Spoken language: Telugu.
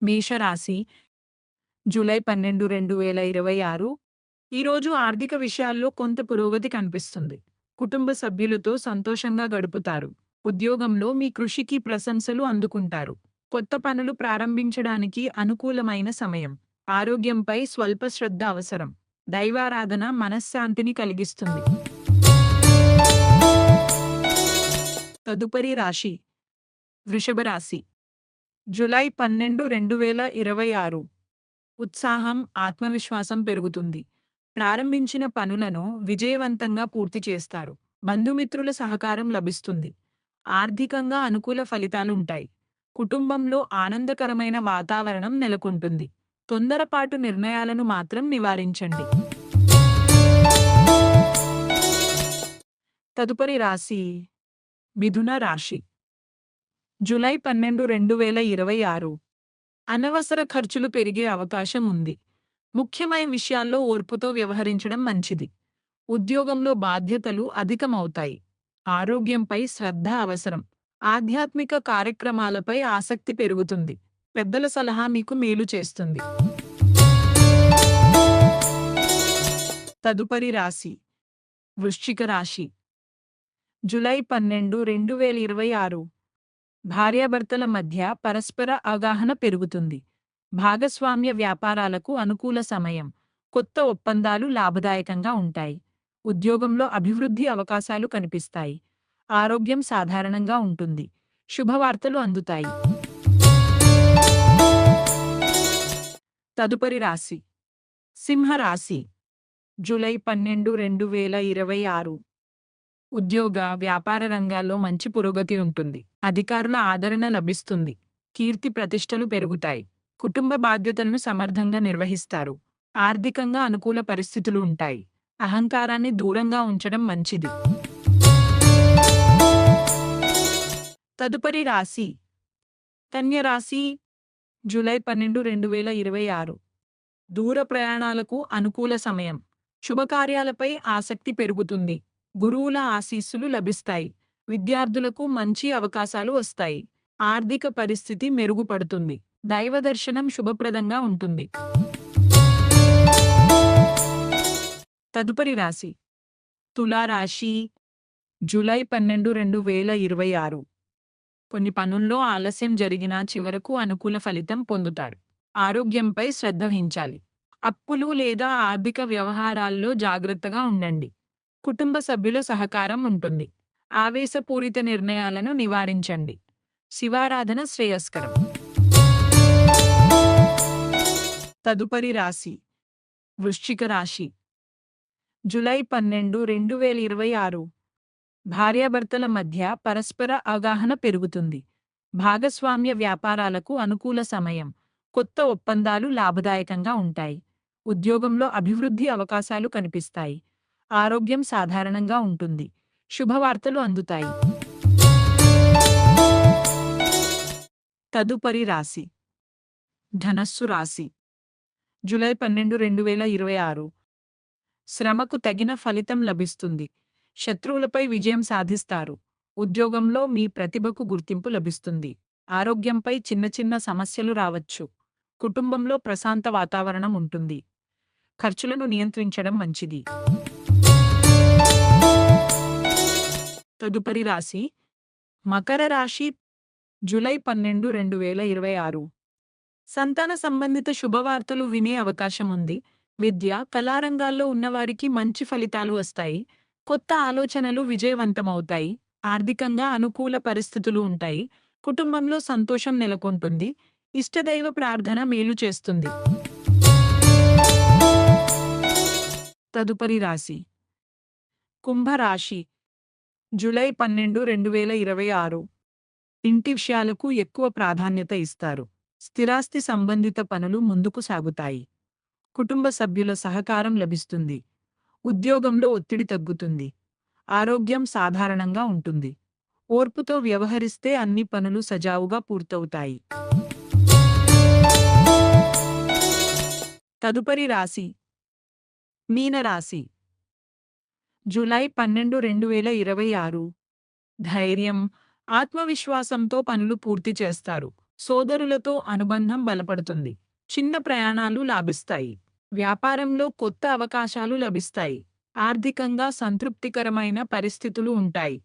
మేషరాశి జూలై 12, 2026. ఈరోజు ఆర్థిక విషయాల్లో కొంత పురోగతి కనిపిస్తుంది. కుటుంబ సభ్యులతో సంతోషంగా గడుపుతారు. ఉద్యోగంలో మీ కృషికి ప్రశంసలు అందుకుంటారు. కొత్త పనులు ప్రారంభించడానికి అనుకూలమైన సమయం. ఆరోగ్యంపై స్వల్ప శ్రద్ధ అవసరం. దైవారాధన మనశ్శాంతిని కలిగిస్తుంది. తదుపరి రాశి వృషభ రాశి జూలై 12, 2026. ఉత్సాహం, ఆత్మవిశ్వాసం పెరుగుతుంది. ప్రారంభించిన పనులను విజయవంతంగా పూర్తి చేస్తారు. బంధుమిత్రుల సహకారం లభిస్తుంది. ఆర్థికంగా అనుకూల ఫలితాలుంటాయి. కుటుంబంలో ఆనందకరమైన వాతావరణం నెలకొంటుంది. తొందరపాటు నిర్ణయాలను మాత్రం నివారించండి. తదుపరి రాశి మిథున రాశి జూలై 12, 2026. అనవసర ఖర్చులు పెరిగే అవకాశం ఉంది. ముఖ్యమైన విషయాల్లో ఓర్పుతో వ్యవహరించడం మంచిది. ఉద్యోగంలో బాధ్యతలు అధికమవుతాయి. ఆరోగ్యంపై శ్రద్ధ అవసరం. ఆధ్యాత్మిక కార్యక్రమాలపై ఆసక్తి పెరుగుతుంది. పెద్దల సలహా మీకు మేలు చేస్తుంది. తదుపరి రాశి వృశ్చిక రాశి జూలై 12, 2026. భార్యాభర్తల మధ్య పరస్పర అవగాహన పెరుగుతుంది. భాగస్వామ్య వ్యాపారాలకు అనుకూల సమయం. కొత్త ఒప్పందాలు లాభదాయకంగా ఉంటాయి. ఉద్యోగంలో అభివృద్ధి అవకాశాలు కనిపిస్తాయి. ఆరోగ్యం సాధారణంగా ఉంటుంది. శుభవార్తలు అందుతాయి. తదుపరి రాశి సింహ రాశి జూలై 12, 2026. ఉద్యోగ, వ్యాపార రంగాల్లో మంచి పురోగతి ఉంటుంది. అధికారుల ఆదరణ లభిస్తుంది. కీర్తి ప్రతిష్టలు పెరుగుతాయి. కుటుంబ బాధ్యతలను సమర్థంగా నిర్వహిస్తారు. ఆర్థికంగా అనుకూల పరిస్థితులు ఉంటాయి. అహంకారాన్ని దూరంగా ఉంచడం మంచిది. తదుపరి రాశి కన్య రాశి జూలై 12, 2026. దూర ప్రయాణాలకు అనుకూల సమయం. శుభకార్యాలపై ఆసక్తి పెరుగుతుంది. గురువుల ఆశీస్సులు లభిస్తాయి. విద్యార్థులకు మంచి అవకాశాలు వస్తాయి. ఆర్థిక పరిస్థితి మెరుగుపడుతుంది. దైవదర్శనం శుభప్రదంగా ఉంటుంది. తదుపరి రాశి తులారాశి జూలై 12, 2026. కొన్ని పనుల్లో ఆలస్యం జరిగినా చివరకు అనుకూల ఫలితం పొందుతారు. ఆరోగ్యంపై శ్రద్ధ వహించాలి. అప్పులు లేదా ఆర్థిక వ్యవహారాల్లో జాగ్రత్తగా ఉండండి. కుటుంబ సభ్యుల సహకారం ఉంటుంది. ఆవేశపూరిత నిర్ణయాలను నివారించండి. శివారాధన శ్రేయస్కరం. తదుపరి రాశి వృశ్చిక రాశి జూలై 12, 2026. భార్యాభర్తల మధ్య పరస్పర అవగాహన పెరుగుతుంది. భాగస్వామ్య వ్యాపారాలకు అనుకూల సమయం. కొత్త ఒప్పందాలు లాభదాయకంగా ఉంటాయి. ఉద్యోగంలో అభివృద్ధి అవకాశాలు కనిపిస్తాయి. ఆరోగ్యం సాధారణంగా ఉంటుంది. శుభవార్తలు అందుతాయి. తదుపరి రాశి ధనస్సు రాశి జూలై 12, 2026. శ్రమకు తగిన ఫలితం లభిస్తుంది. శత్రువులపై విజయం సాధిస్తారు. ఉద్యోగంలో మీ ప్రతిభకు గుర్తింపు లభిస్తుంది. ఆరోగ్యంపై చిన్న చిన్న సమస్యలు రావచ్చు. కుటుంబంలో ప్రశాంత వాతావరణం ఉంటుంది. ఖర్చులను నియంత్రించడం మంచిది. తదుపరి రాశి మకర రాశి జూలై 12, 2026. సంతాన సంబంధిత శుభవార్తలు వినే అవకాశం ఉంది. విద్య, కళారంగాల్లో ఉన్నవారికి మంచి ఫలితాలు వస్తాయి. కొత్త ఆలోచనలు విజయవంతమవుతాయి. ఆర్థికంగా అనుకూల పరిస్థితులు ఉంటాయి. కుటుంబంలో సంతోషం నెలకొంటుంది. ఇష్టదైవ ప్రార్థన మేలు చేస్తుంది. తదుపరి రాశి కుంభరాశి జూలై 12, 2026. ఇంటి విషయాలకు ఎక్కువ ప్రాధాన్యత ఇస్తారు. స్థిరాస్తి సంబంధిత పనులు ముందుకు సాగుతాయి. కుటుంబ సభ్యుల సహకారం లభిస్తుంది. ఉద్యోగంలో ఒత్తిడి తగ్గుతుంది. ఆరోగ్యం సాధారణంగా ఉంటుంది. ఓర్పుతో వ్యవహరిస్తే అన్ని పనులు సజావుగా పూర్తవుతాయి. తదుపరి రాశి మీనరాశి జూలై 12, 2026. ధైర్యం, ఆత్మవిశ్వాసంతో పనులు పూర్తి చేస్తారు. సోదరులతో అనుబంధం బలపడుతుంది. చిన్న ప్రయాణాలు లాభిస్తాయి. వ్యాపారంలో కొత్త అవకాశాలు లభిస్తాయి. ఆర్థికంగా సంతృప్తికరమైన పరిస్థితులు ఉంటాయి.